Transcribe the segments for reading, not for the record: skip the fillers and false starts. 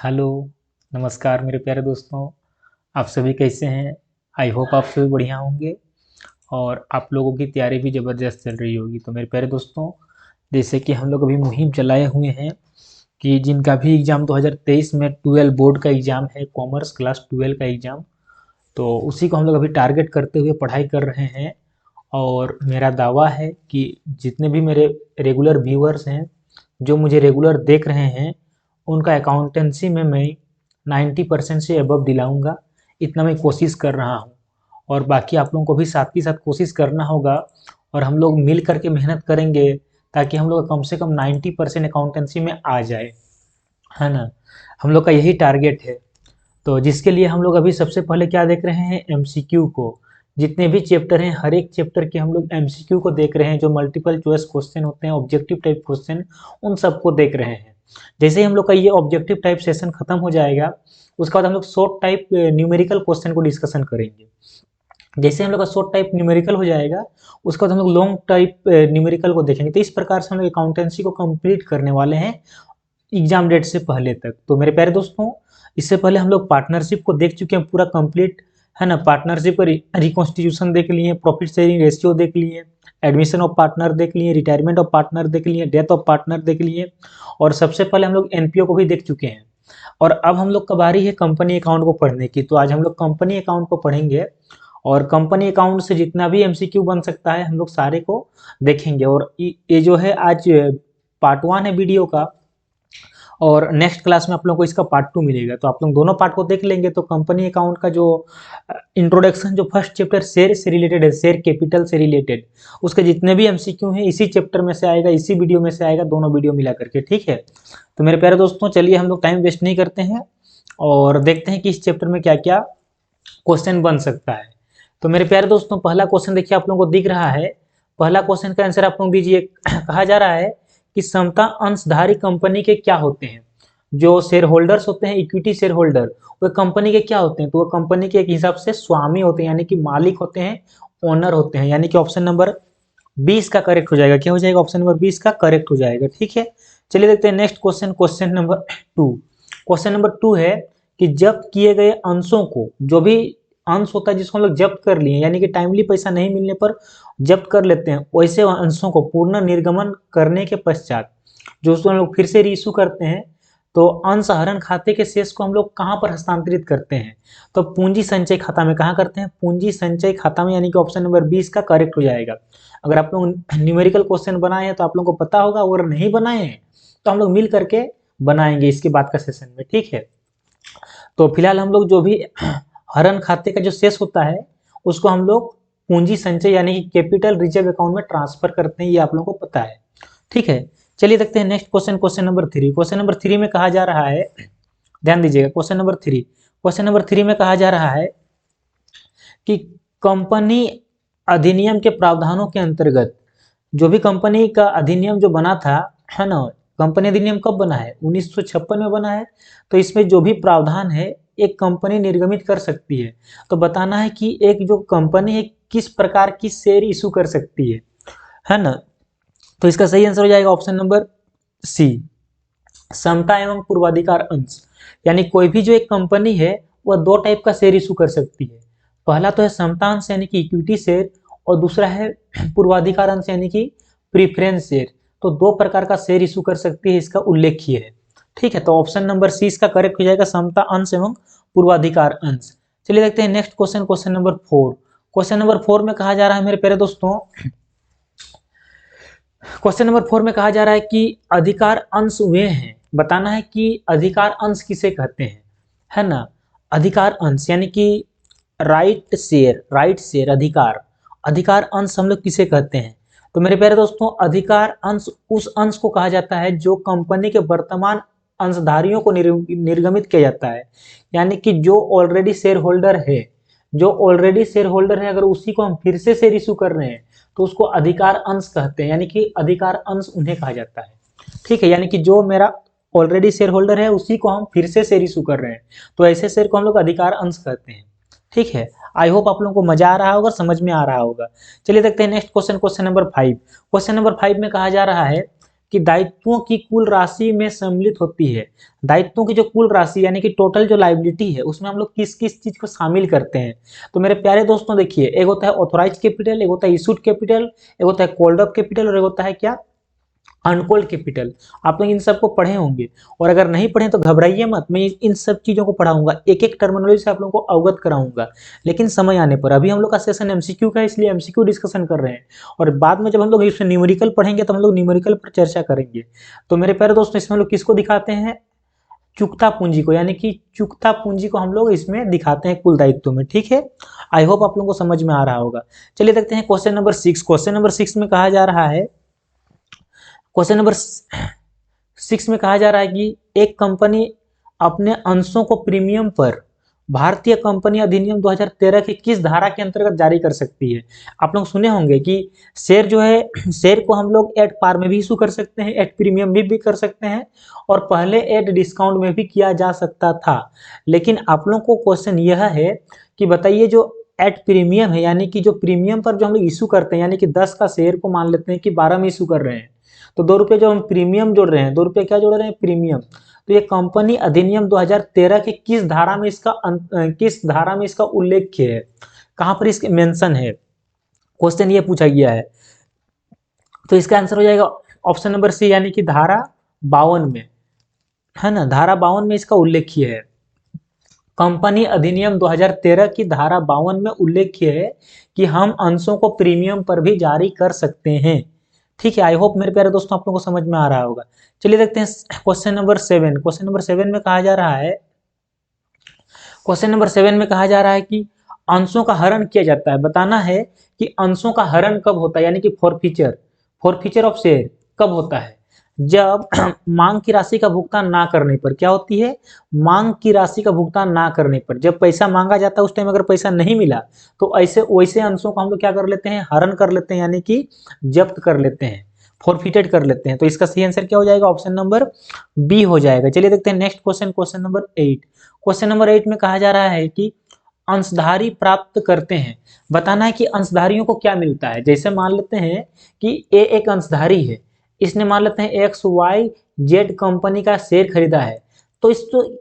Hello, नमस्कार मेरे प्यारे दोस्तों। आप सभी कैसे हैं? आई होप आप सभी बढ़िया होंगे और आप लोगों की तैयारी भी ज़बरदस्त चल रही होगी। तो मेरे प्यारे दोस्तों, जैसे कि हम लोग अभी मुहिम चलाए हुए हैं कि जिनका भी एग्ज़ाम 2023 में 12 बोर्ड का एग्ज़ाम है, कॉमर्स क्लास 12 का एग्ज़ाम, तो उसी को हम लोग अभी टारगेट करते हुए पढ़ाई कर रहे हैं। और मेरा दावा है कि जितने भी मेरे रेगुलर व्यूअर्स हैं, जो मुझे रेगुलर देख रहे हैं, उनका अकाउंटेंसी में मैं 90% से अबव दिलाऊंगा। इतना मैं कोशिश कर रहा हूँ और बाकी आप लोगों को भी साथ ही साथ कोशिश करना होगा और हम लोग मिल करके मेहनत करेंगे ताकि हम लोग कम से कम 90% अकाउंटेंसी में आ जाए, है ना। हम लोग का यही टारगेट है। तो जिसके लिए हम लोग अभी सबसे पहले क्या देख रहे हैं, एमसीक्यू को। जितने भी चैप्टर हैं, हर एक चैप्टर के हम लोग एमसीक्यू को देख रहे हैं। जो मल्टीपल चॉइस क्वेश्चन होते हैं, ऑब्जेक्टिव टाइप क्वेश्चन, उन सबको देख रहे हैं। जैसे ही हम लोग का ये ऑब्जेक्टिव टाइप सेशन खत्म हो जाएगा, उसके बाद हम लोग शॉर्ट टाइप न्यूमेरिकल क्वेश्चन को डिस्कशन करेंगे। जैसे हम लोग का शॉर्ट टाइप न्यूमेरिकल हो जाएगा, उसके बाद हम लोग लॉन्ग टाइप न्यूमेरिकल को देखेंगे। तो इस प्रकार से हम लोग अकाउंटेंसी को कंप्लीट करने वाले हैं एग्जाम डेट से पहले तक। तो मेरे प्यारे दोस्तों, इससे पहले हम लोग पार्टनरशिप को देख चुके हैं पूरा कंप्लीट, है ना। पार्टनरशिप का रिकॉन्स्टिट्यूशन देख लिए, प्रॉफिट शेयरिंग रेशियो देख लिए, एडमिशन ऑफ पार्टनर देख लिए, रिटायरमेंट ऑफ पार्टनर देख लिए, डेथ ऑफ पार्टनर देख लिए, और सबसे पहले हम लोग एनपीओ को भी देख चुके हैं। और अब हम लोग का बारी है कंपनी अकाउंट को पढ़ने की। तो आज हम लोग कंपनी अकाउंट को पढ़ेंगे और कंपनी अकाउंट से जितना भी एमसीक्यू बन सकता है हम लोग सारे को देखेंगे। और ये जो है आज पार्ट 1 है वीडियो का, और नेक्स्ट क्लास में आप लोगों को इसका पार्ट 2 मिलेगा। तो आप लोग दोनों पार्ट को देख लेंगे। तो कंपनी अकाउंट का जो इंट्रोडक्शन, जो फर्स्ट चैप्टर शेयर से रिलेटेड है, शेयर कैपिटल से रिलेटेड, उसके जितने भी एमसीक्यू हैं इसी चैप्टर में से आएगा, इसी वीडियो में से आएगा, दोनों वीडियो मिला करके, ठीक है। तो मेरे प्यारे दोस्तों, चलिए हम लोग टाइम वेस्ट नहीं करते हैं और देखते हैं कि इस चैप्टर में क्या क्या क्वेश्चन बन सकता है। तो मेरे प्यारे दोस्तों, पहला क्वेश्चन देखिए आप लोगों को दिख रहा है। पहला क्वेश्चन का आंसर आप लोग दीजिए। कहा जा रहा है कि समता अंशधारी कंपनी के क्या होते हैं। जो शेयर होल्डर्स होते हैं, इक्विटी शेयर होल्डर, वो कंपनी के क्या होते हैं? तो वो कंपनी के एक हिसाब से स्वामी होते हैं, यानी कि मालिक होते हैं, ओनर होते हैं। यानी कि ऑप्शन नंबर 20 का करेक्ट हो जाएगा। क्या हो जाएगा? ऑप्शन नंबर 20 का करेक्ट हो जाएगा, ठीक है। चलिए देखते हैं next question, question number 2। Question number 2 है कि जब्त किए गए अंशों को, जो भी अंश होता है जिसको हम लोग जब्त कर लिए, यानी कि टाइमली पैसा नहीं मिलने पर जब्त कर लेते हैं, वैसे अंशों को पूर्ण निर्गमन करने के पश्चात जो उसको हम लोग फिर से रीइश्यू करते हैं, तो अंशहरण खाते के शेष को हम लोग कहाँ पर हस्तांतरित करते हैं? तो पूंजी संचय खाता में। कहाँ करते हैं? पूंजी संचय खाता में, यानी कि ऑप्शन नंबर 20 का करेक्ट हो जाएगा। अगर आप लोग न्यूमेरिकल क्वेश्चन बनाए हैं तो आप लोगों को पता होगा, अगर नहीं बनाए हैं तो हम लोग मिल करके बनाएंगे इसके बाद का सेशन में, ठीक है। तो फिलहाल हम लोग जो भी हरण खाते का जो शेष होता है उसको हम लोग पूंजी संचय यानी कि कैपिटल रिजर्व अकाउंट में ट्रांसफर करते हैं, ये आप लोगों को पता है, ठीक है। चलिए देखते हैं next question, question number 3। Question number 3 में कहा जा रहा है, ध्यान दीजिएगा, क्वेश्चन नंबर 3। क्वेश्चन नंबर 3 में कहा जा रहा है कि कंपनी अधिनियम के प्रावधानों के अंतर्गत, जो भी कंपनी का अधिनियम जो बना था, है ना, कंपनी अधिनियम कब बना है? 1956 में बना है। तो इसमें जो भी प्रावधान है एक कंपनी निर्गमित कर सकती है। तो बताना है कि एक जो कंपनी है किस प्रकार की शेयर इशू कर सकती है ना। तो इसका सही आंसर हो जाएगा ऑप्शन नंबर सी, समता एवं पूर्वाधिकार अंश। यानी कोई भी जो एक कंपनी है वह दो टाइप का शेयर इशू कर सकती है। पहला तो है समता अंश यानी कि इक्विटी शेयर, और दूसरा है पूर्वाधिकार अंश यानी कि प्रीफरेंस शेयर। तो दो प्रकार का शेयर इशू कर सकती है, इसका उल्लेखीय है, ठीक है। तो ऑप्शन नंबर सी इसका करेक्ट हो जाएगा, समता अंश एवं पूर्वाधिकार अंश। चलिए देखते हैं next question, question number 4। Question number 4 में कहा जा रहा है मेरे प्यारे दोस्तों, क्वेश्चन नंबर 4 में कहा जा रहा है कि अधिकार अंश वे हैं। बताना है कि अधिकार अंश किसे कहते हैं, है ना। अधिकार अंश यानी कि राइट शेयर, राइट शेयर अधिकार, अधिकार अंश हम लोग किसे कहते हैं? तो मेरे प्यारे दोस्तों, अधिकार अंश उस अंश को कहा जाता है जो कंपनी के वर्तमान अंशधारियों को निर्गमित किया जाता है। यानी कि जो ऑलरेडी शेयर होल्डर है, जो ऑलरेडी शेयर होल्डर है, अगर उसी को हम फिर से शेयर इशू कर रहे हैं तो उसको अधिकार अंश कहते हैं। यानी कि अधिकार अंश उन्हें कहा जाता है, ठीक है। यानी कि जो मेरा ऑलरेडी शेयर होल्डर है उसी को हम फिर से शेयर इशू कर रहे हैं, तो ऐसे शेयर को हम लोग अधिकार अंश कहते हैं, ठीक है। आई होप आप लोगों को मजा आ रहा होगा, समझ में आ रहा होगा। चलिए देखते हैं next question, question number 5। Question number 5 में कहा जा रहा है कि दायित्वों की कुल राशि में सम्मिलित होती है। दायित्वों की जो कुल राशि यानी कि टोटल जो लायबिलिटी है उसमें हम लोग किस किस चीज को शामिल करते हैं। तो मेरे प्यारे दोस्तों देखिए, एक होता है ऑथोराइज कैपिटल, एक होता है इशूड कैपिटल, एक होता है कॉल्ड अप कैपिटल और एक होता है क्या, अनकॉल्ड कैपिटल। आप लोग इन सबको पढ़े होंगे, और अगर नहीं पढ़े तो घबराइए मत, मैं इन सब चीजों को पढ़ाऊंगा, एक एक टर्मिनोलॉजी से आप लोगों को अवगत कराऊंगा, लेकिन समय आने पर। अभी हम लोग का सेशन एमसीक्यू का है, इसलिए एमसीक्यू डिस्कशन कर रहे हैं, और बाद में जब हम लोग इसमें न्यूमेरिकल पढ़ेंगे तो हम लोग न्यूमेरिकल पर चर्चा करेंगे। तो मेरे प्यारे दोस्तों, इसमें हम लोग किसको दिखाते हैं, चुकता पूंजी को, यानी कि चुकता पूंजी को हम लोग इसमें दिखाते हैं कुल दायित्व में। ठीक है, आई होप आप लोगों को समझ में आ रहा होगा। चलिए देखते हैं क्वेश्चन नंबर 6। क्वेश्चन नंबर 6 में कहा जा रहा है, क्वेश्चन नंबर 6 में कहा जा रहा है कि एक कंपनी अपने अंशों को प्रीमियम पर भारतीय कंपनी अधिनियम 2013 की किस धारा के अंतर्गत जारी कर सकती है। आप लोग सुने होंगे कि शेयर जो है, शेयर को हम लोग एट पार में भी इशू कर सकते हैं, एट प्रीमियम भी कर सकते हैं, और पहले एट डिस्काउंट में भी किया जा सकता था। लेकिन आप लोगों को क्वेश्चन यह है कि बताइए, जो एट प्रीमियम है यानी कि जो प्रीमियम पर जो हम लोग इशू करते हैं, यानी कि 10 का शेयर को मान लेते हैं कि 12 में इशू कर रहे हैं, तो 2 रुपये जो हम प्रीमियम जोड़ रहे हैं, 2 रुपये क्या जोड़ रहे हैं, प्रीमियम। तो ये कंपनी अधिनियम 2013 के किस धारा में इसका उल्लेख है, कहां पर इसके मेंशन है, क्वेश्चन ये पूछा गया है। तो इसका आंसर हो जाएगा ऑप्शन नंबर सी, यानी कि धारा 52 में, है ना, धारा 52 में इसका उल्लेख है। कंपनी अधिनियम 2013 की धारा 52 में उल्लेख है कि हम अंशों को प्रीमियम पर भी जारी कर सकते हैं। ठीक है, आई होप मेरे प्यारे दोस्तों आप लोगों को समझ में आ रहा होगा। चलिए देखते हैं क्वेश्चन नंबर 7। क्वेश्चन नंबर 7 में कहा जा रहा है, क्वेश्चन नंबर 7 में कहा जा रहा है कि अंशों का हरण किया जाता है। बताना है कि अंशों का हरण कब होता है, यानी कि फॉरफीचर ऑफ शेयर कब होता है, जब मांग की राशि का भुगतान ना करने पर। क्या होती है, मांग की राशि का भुगतान ना करने पर, जब पैसा मांगा जाता है उस टाइम अगर पैसा नहीं मिला तो ऐसे वैसे अंशों को हम लोग क्या कर लेते हैं, हरण कर लेते हैं, यानी कि जब्त कर लेते हैं, फॉरफिटेड कर लेते हैं। तो इसका सही आंसर क्या हो जाएगा, ऑप्शन नंबर बी हो जाएगा। चलिए देखते हैं next question, question number 8। Question number 8 में कहा जा रहा है कि अंशधारी प्राप्त करते हैं। बताना है कि अंशधारियों को क्या मिलता है। जैसे मान लेते हैं कि ए एक अंशधारी है, इसने मान लेते हैं XYZ कंपनी का शेयर खरीदा है, तो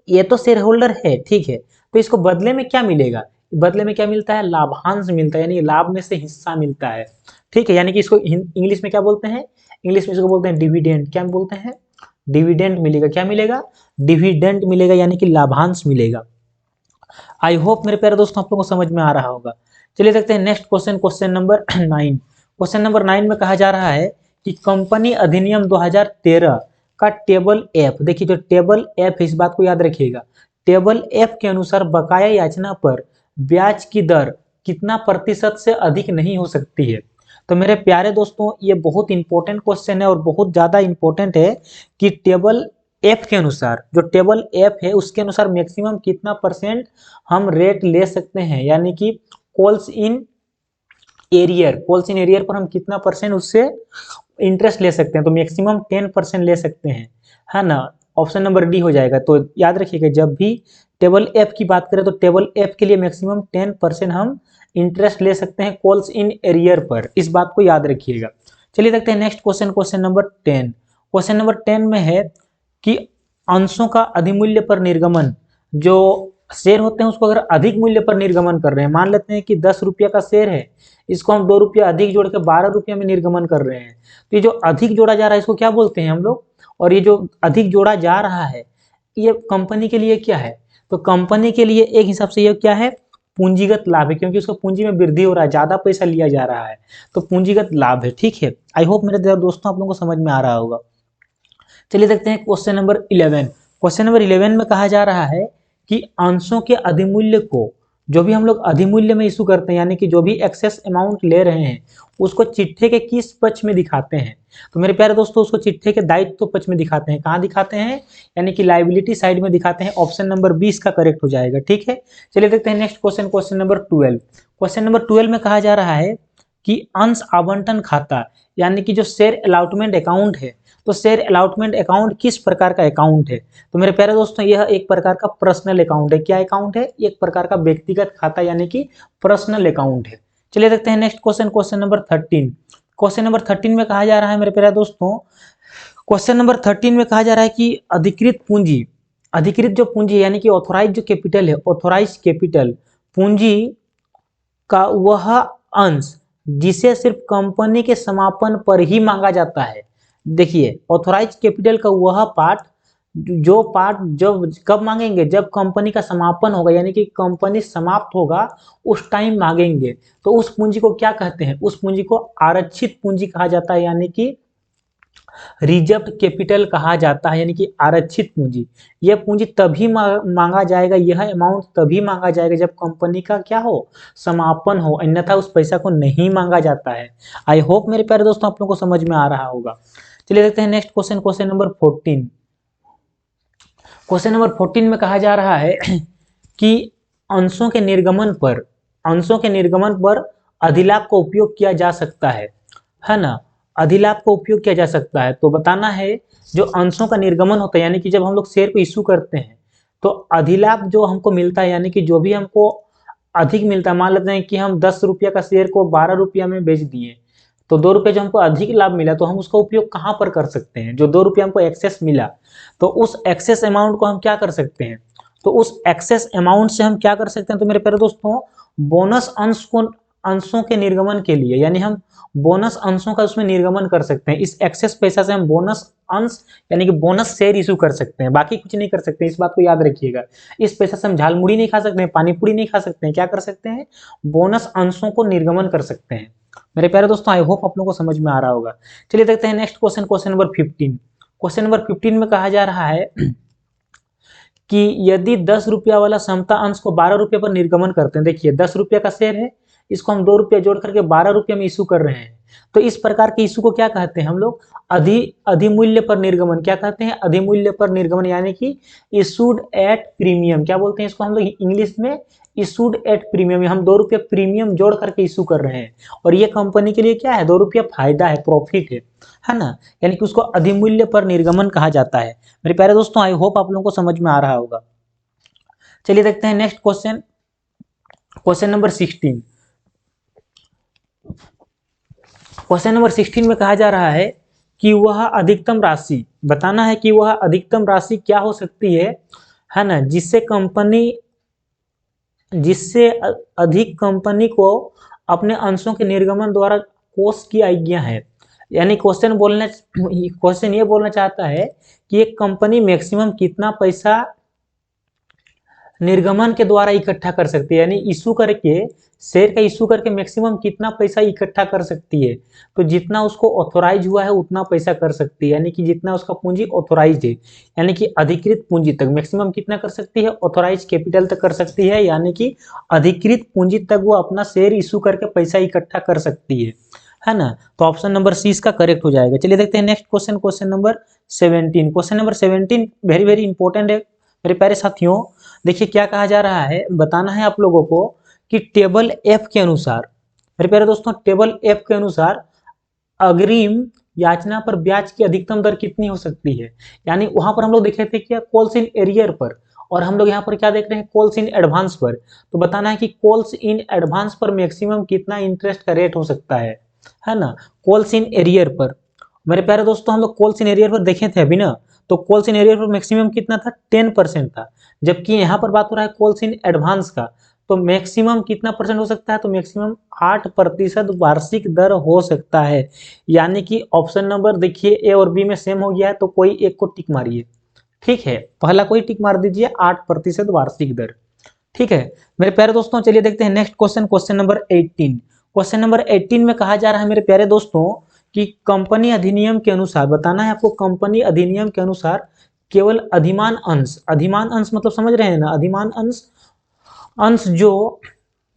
ये तो शेयर होल्डर है, ठीक है, तो इसको बदले में क्या मिलेगा, बदले में क्या मिलता है, लाभांश मिलता है, यानी लाभ में से हिस्सा मिलता है। ठीक है, यानी कि इसको इंग्लिश में क्या बोलते हैं, इंग्लिश में इसको बोलते हैं डिविडेंड। क्या बोलते हैं, डिविडेंड मिलेगा। क्या मिलेगा, डिविडेंड मिलेगा, यानी कि लाभांश मिलेगा। आई होप मेरे प्यारे दोस्तों आप लोगों को समझ में आ रहा होगा। चलिए देखते हैं next question, question number 9। Question number 9 में कहा जा रहा है कि कंपनी अधिनियम 2013 का टेबल एफ, देखिए जो टेबल एफ है इस बात को याद रखिएगा, टेबल एफ के अनुसार बकाया याचना पर ब्याज की दर कितना प्रतिशत से अधिक नहीं हो सकती है। तो मेरे प्यारे दोस्तों ये बहुत इंपॉर्टेंट क्वेश्चन है और बहुत ज्यादा इंपॉर्टेंट है कि टेबल एफ के अनुसार, जो टेबल एफ है उसके अनुसार मैक्सिमम कितना परसेंट हम रेट ले सकते हैं, यानी कि कॉल्स इन एरियर पर हम कितना परसेंट उससे इंटरेस्ट ले सकते हैं। तो मैक्सिमम 10% ले सकते हैं, है ना, ऑप्शन नंबर डी हो जाएगा। तो याद रखिएगा जब भी टेबल एफ की बात करें तो टेबल एफ के लिए मैक्सिमम 10% हम इंटरेस्ट ले सकते हैं कॉल्स इन एरियर पर, इस बात को याद रखिएगा। चलिए देखते हैं next question, question number 10। Question number 10 में है कि अंशों का अधिमूल्य पर निर्गमन, जो शेयर होते हैं उसको अगर अधिक मूल्य पर निर्गमन कर रहे हैं, मान लेते हैं कि 10 रुपये का शेयर है, इसको हम 2 रुपये अधिक जोड़ के 12 रुपये में निर्गमन कर रहे हैं, तो ये जो अधिक जोड़ा जा रहा है इसको क्या बोलते हैं हम लोग, और ये जो अधिक जोड़ा जा रहा है ये कंपनी के लिए क्या है, तो कंपनी के लिए एक हिसाब से ये क्या है, पूंजीगत लाभ है, क्योंकि उसको पूंजी में वृद्धि हो रहा है, ज्यादा पैसा लिया जा रहा है, तो पूंजीगत लाभ है। ठीक है, आई होप मेरे दोस्तों आप लोगों को समझ में आ रहा होगा। चलिए देखते हैं क्वेश्चन नंबर 11। क्वेश्चन नंबर 11 में कहा जा रहा है कि अंशों के अधिमूल्य को, जो भी हम लोग अधिमूल्य में इशू करते हैं, यानी कि जो भी एक्सेस अमाउंट ले रहे हैं उसको चिट्ठे के किस पक्ष में दिखाते हैं। तो मेरे प्यारे दोस्तों उसको चिट्ठे के दायित्व पक्ष में दिखाते हैं। कहाँ दिखाते हैं, यानी कि लायबिलिटी साइड में दिखाते हैं। ऑप्शन नंबर 20 का करेक्ट हो जाएगा। ठीक है, चलिए देखते हैं next question, question number 12। Question number 12 में कहा जा रहा है कि अंश आवंटन खाता, यानी कि जो शेयर अलॉटमेंट अकाउंट है, तो शेयर अलॉटमेंट अकाउंट किस प्रकार का अकाउंट है। तो मेरे प्यारे दोस्तों यह एक प्रकार का पर्सनल अकाउंट है। क्या अकाउंट है, एक प्रकार का व्यक्तिगत खाता, यानी कि पर्सनल अकाउंट है। चलिए देखते हैं next question, question number 13। Question number 13 में कहा जा रहा है मेरे प्यारे दोस्तों, क्वेश्चन नंबर 13 में कहा जा रहा है कि अधिकृत जो पूंजी है यानी कि ऑथोराइज जो कैपिटल है, ऑथोराइज कैपिटल पूंजी का वह अंश जिसे सिर्फ कंपनी के समापन पर ही मांगा जाता है। देखिए, ऑथोराइज कैपिटल का वह पार्ट जब कब मांगेंगे, जब कंपनी का समापन होगा यानी कि कंपनी समाप्त होगा उस टाइम मांगेंगे। तो उस पूंजी को क्या कहते हैं? उस पूंजी को आरक्षित पूंजी कहा जाता है यानी कि रिजर्व कैपिटल कहा जाता है, यानी कि आरक्षित पूंजी। यह पूंजी तभी मांगा जाएगा, यह अमाउंट तभी मांगा जाएगा जब कंपनी का क्या हो, समापन हो, अन्यथा उस पैसा को नहीं मांगा जाता है। आई होप मेरे प्यारे दोस्तों आप लोगों को समझ में आ रहा होगा। चलिए देखते हैं next question, question number 14। Question number 14 में कहा जा रहा है कि अंशों के निर्गमन पर अधिलाभ का उपयोग किया जा सकता है ना, अधिलाभ का उपयोग किया जा सकता है। तो बताना है जो अंशों का निर्गमन होता है यानी कि जब हम लोग शेयर को इशू करते हैं तो अधिलाभ जो हमको मिलता है यानी कि जो भी हमको अधिक मिलता है, मान लेते हैं कि हम 10 रुपया का शेयर को 12 रुपया में बेच दिए, तो 2 रुपये जो हमको अधिक लाभ मिला तो हम उसका उपयोग कहाँ पर कर सकते हैं? जो 2 रुपया हमको एक्सेस मिला तो उस एक्सेस अमाउंट को हम क्या कर सकते हैं? तो उस एक्सेस अमाउंट से हम क्या कर सकते हैं? तो मेरे प्यारे दोस्तों बोनस अंशों के निर्गमन के लिए, यानी हम बोनस अंशों का उसमें निर्गमन कर सकते हैं। इस एक्सेस पैसा से हम बोनस अंश यानी कि बोनस शेयर इशू कर सकते हैं, बाकी कुछ नहीं कर सकते, इस बात को याद रखिएगा। इस पैसा से हम झालमुड़ी नहीं खा सकते हैं, पानी पूरी नहीं खा सकते हैं, क्या कर सकते हैं? बोनस अंशों को निर्गमन कर सकते हैं। मेरे प्यारे दोस्तों आई होप आप लोगों को समझ में आ रहा होगा। चलिए देखते हैं next question, question number 15। Question number 15 में कहा जा रहा है कि यदि 10 रुपया वाला समता अंश को 12 रुपये पर निर्गमन करते हैं, देखिए 10 रुपया का शेयर है, इसको हम 2 रुपया जोड़ करके 12 रुपये में इशू कर रहे हैं, तो इस प्रकार के इशू को क्या कहते हैं हम लोग? अधिमूल्य पर निर्गमन। क्या कहते हैं? अधिमूल्य पर निर्गमन, यानी कि इशूड एट प्रीमियम। क्या बोलते हैं इसको हम लोग इंग्लिश में? Issued at premium. हम 2 रुपये प्रीमियम जोड़ करके इशू कर रहे हैं और ये कंपनी के लिए क्या है? 2 रुपया फायदा है, प्रॉफिट है ना, यानी कि उसको अधिमूल्य पर निर्गमन कहा जाता है। मेरे प्यारे दोस्तों आई होप आप लोगों को समझ में आ रहा होगा। चलिए देखते हैं next question, question number 16। Question number 16 में कहा जा रहा है कि वह अधिकतम राशि, बताना है कि वह अधिकतम राशि क्या हो सकती है ना, जिससे अधिक कंपनी को अपने अंशों के निर्गमन द्वारा कोष की आज्ञा है। यानी क्वेश्चन ये बोलना चाहता है कि एक कंपनी मैक्सिमम कितना पैसा निर्गमन के द्वारा इकट्ठा कर सकती है, यानी इशू करके, शेयर का इशू करके मैक्सिमम कितना पैसा इकट्ठा कर सकती है। तो जितना उसको ऑथोराइज हुआ है उतना पैसा कर सकती है, यानी कि जितना उसका पूंजी ऑथोराइज है, यानी कि अधिकृत पूंजी तक मैक्सिमम कितना कर सकती है? ऑथोराइज कैपिटल तक कर सकती है, यानी कि अधिकृत पूंजी तक वो अपना शेयर इशू करके पैसा इकट्ठा कर सकती है ना। तो ऑप्शन नंबर सी इसका करेक्ट हो जाएगा। चलिए देखते हैं next question, question number 17। Question number 17 very very important है मेरे प्यारे साथियों। देखिए क्या कहा जा रहा है, बताना है आप लोगों को कि टेबल एफ के अनुसार, मेरे प्यारे दोस्तों टेबल एफ के अनुसार अग्रिम याचना पर ब्याज की अधिकतम दर कितनी हो सकती है। यानी वहां पर हम लोग देखे थे क्या? कॉल्स इन एरियर पर, और हम लोग यहाँ पर क्या देख रहे हैं? कॉल्स इन एडवांस पर। तो बताना है कि कॉल्स इन एडवांस पर मैक्सिमम कितना इंटरेस्ट का रेट हो सकता है ना, कॉल्स इन एरियर पर। मेरे प्यारे दोस्तों हम लोग कॉल्स इन एरियर पर देखे थे अभी ना, तो कॉल्स इन एरियर पर मैक्सिमम कितना था? 10% था। जबकि यहाँ पर बात हो रहा है कॉल्स इन एडवांस का, तो मैक्सिमम कितना परसेंट हो सकता है? तो मैक्सिमम 8% वार्षिक दर हो सकता है। यानी कि ऑप्शन नंबर देखिए ए और बी में सेम हो गया है, तो कोई एक को टिक मारिए, ठीक है, पहला कोई टिक मार दीजिए, 8% वार्षिक दर, ठीक है। मेरे प्यारे दोस्तों चलिए देखते हैं next question, question number 18। Question number 18 में कहा जा रहा है मेरे प्यारे दोस्तों कि कंपनी अधिनियम के अनुसार, बताना है आपको कंपनी अधिनियम के अनुसार केवल अधिमान अंश मतलब समझ रहे हैं ना, अधिमान अंश जो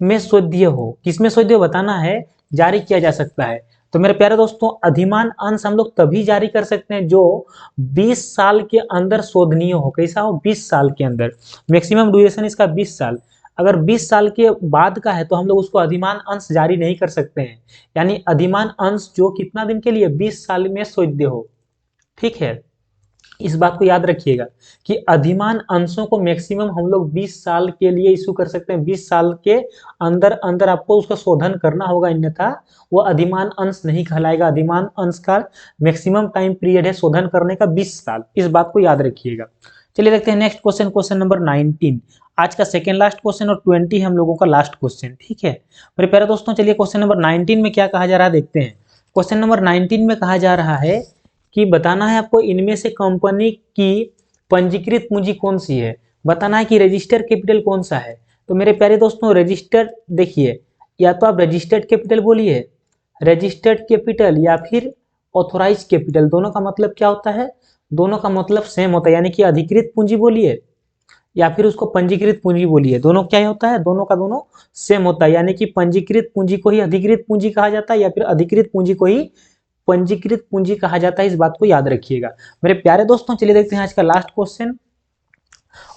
में शोध्य हो, किसमें शोध्य हो बताना है, जारी किया जा सकता है। तो मेरे प्यारे दोस्तों अधिमान अंश हम लोग तभी जारी कर सकते हैं जो 20 साल के अंदर शोधनीय हो। कैसा हो? 20 साल के अंदर, मैक्सिमम ड्यूरेशन इसका 20 साल। अगर 20 साल के बाद का है तो हम लोग उसको अधिमान अंश जारी नहीं कर सकते हैं। यानी अधिमान अंश जो कितना दिन के लिए? 20 साल में शोध्य हो, ठीक है। इस बात को याद रखिएगा कि अधिमान अंशों को मैक्सिमम हम लोग 20 साल के लिए इशू कर सकते हैं। 20 साल के अंदर अंदर आपको उसका शोधन करना होगा, अन्यथा वो अधिमान अंश नहीं कहलाएगा। अधिमान अंश का मैक्सिमम टाइम पीरियड है शोधन करने का 20 साल। इस बात को याद रखिएगा। चलिए देखते हैं नेक्स्ट क्वेश्चन, क्वेश्चन नंबर 19। आज का सेकेंड लास्ट क्वेश्चन और 20 हम लोगों का लास्ट क्वेश्चन, ठीक है मेरे प्यारे दोस्तों। चलिए क्वेश्चन नंबर 19 में क्या कहा जा रहा है देखते हैं। क्वेश्चन नंबर 19 में कहा जा रहा है कि बताना है आपको इनमें से कंपनी की पंजीकृत पूंजी कौन सी है। बताना है कि रजिस्टर कैपिटल कौन सा है। तो मेरे प्यारे दोस्तों रजिस्टर देखिए, या तो आप रजिस्टर्ड कैपिटल बोलिए, रजिस्टर्ड कैपिटल या फिर ऑथोराइज कैपिटल, दोनों का मतलब क्या होता है, दोनों का मतलब सेम होता है। यानी कि अधिकृत पूंजी बोलिए या फिर उसको पंजीकृत पूंजी बोलिए, दोनों क्या होता है, दोनों का दोनों सेम होता है। यानी कि पंजीकृत पूंजी को ही अधिकृत पूंजी कहा जाता है या फिर अधिकृत पूंजी को ही पंजीकृत पूंजी कहा जाता है। इस बात को याद रखिएगा मेरे प्यारे दोस्तों। चलिए देखते हैं आज का लास्ट क्वेश्चन,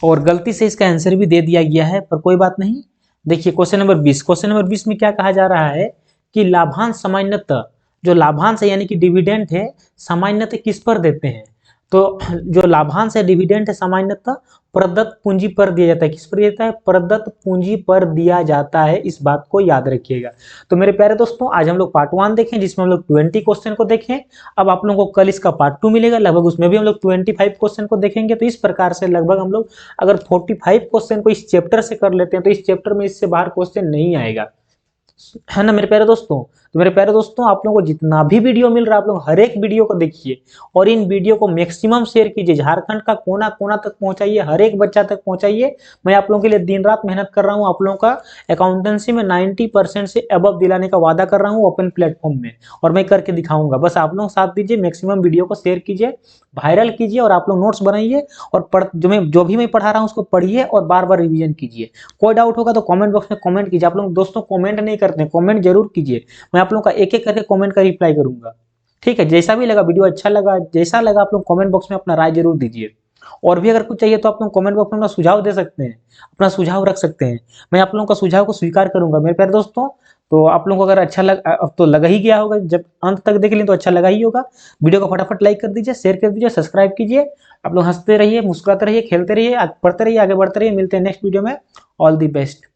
और गलती से इसका आंसर भी दे दिया गया है पर कोई बात नहीं। देखिए क्वेश्चन नंबर 20, क्वेश्चन नंबर 20 में क्या कहा जा रहा है कि लाभांश सामान्यतः, जो लाभांश है यानी कि डिविडेंड है, सामान्यतः किस पर देते हैं। तो जो लाभांश है डिविडेंड है सामान्यतः प्रदत्त पूंजी पर दिया जाता है। किस पर दिया जाता है, प्रदत्त पूंजी पर दिया जाता है। इस बात को याद रखिएगा। तो मेरे प्यारे दोस्तों आज हम लोग पार्ट 1 देखें जिसमें हम लोग 20 क्वेश्चन को देखें। अब आप लोगों को कल इसका पार्ट 2 मिलेगा, लगभग उसमें भी हम लोग 25 क्वेश्चन को देखेंगे। तो इस प्रकार से लगभग हम लोग अगर 45 क्वेश्चन को इस चैप्टर से कर लेते हैं तो इस चैप्टर में इससे बाहर क्वेश्चन नहीं आएगा, है ना मेरे प्यारे दोस्तों। तो मेरे प्यारे दोस्तों आप लोगों को जितना भी वीडियो मिल रहा है आप लोग हर एक वीडियो को देखिए और इन वीडियो को मैक्सिमम शेयर कीजिए। झारखंड का कोना कोना तक पहुंचाइए, हर एक बच्चा तक पहुंचाइए। मैं आप लोगों के लिए दिन रात मेहनत कर रहा हूं। आप लोगों का अकाउंटेंसी में 90% से अबव दिलाने का वादा कर रहा हूं ओपन प्लेटफॉर्म में, और मैं करके दिखाऊंगा। बस आप लोग साथ दीजिए, मैक्सिमम वीडियो को शेयर कीजिए, वायरल कीजिए और आप लोग नोट्स बनाइए और जो भी मैं पढ़ा रहा हूं उसको पढ़िए और बार बार रिवीजन कीजिए। कोई डाउट होगा तो कमेंट बॉक्स में कमेंट कीजिए। आप लोग दोस्तों कमेंट नहीं करते, कमेंट जरूर कीजिए। मैं आप लोगों का एक एक करके कमेंट का रिप्लाई करूंगा, ठीक है। जैसा भी लगा वीडियो, अच्छा लगा, जैसा लगा, आप लोग कमेंट बॉक्स में अपना राय जरूर दीजिए। और भी अगर कुछ चाहिए तो आप लोग कमेंट बॉक्स में अपना सुझाव दे सकते हैं, अपना सुझाव रख सकते हैं। मैं आप लोगों का सुझाव को स्वीकार करूंगा मेरे प्यारे दोस्तों। तो आप लोगों को अगर अच्छा लग, अब तो लगा ही गया होगा, जब अंत तक देख लें तो अच्छा लगा ही होगा। वीडियो को फटाफट लाइक कर दीजिए, शेयर कर दीजिए, सब्सक्राइब कीजिए। आप लोग हंसते रहिए, मुस्कुराते रहिए, खेलते रहिए, पढ़ते रहिए, आगे बढ़ते रहिए। मिलते हैं नेक्स्ट वीडियो में। All the best.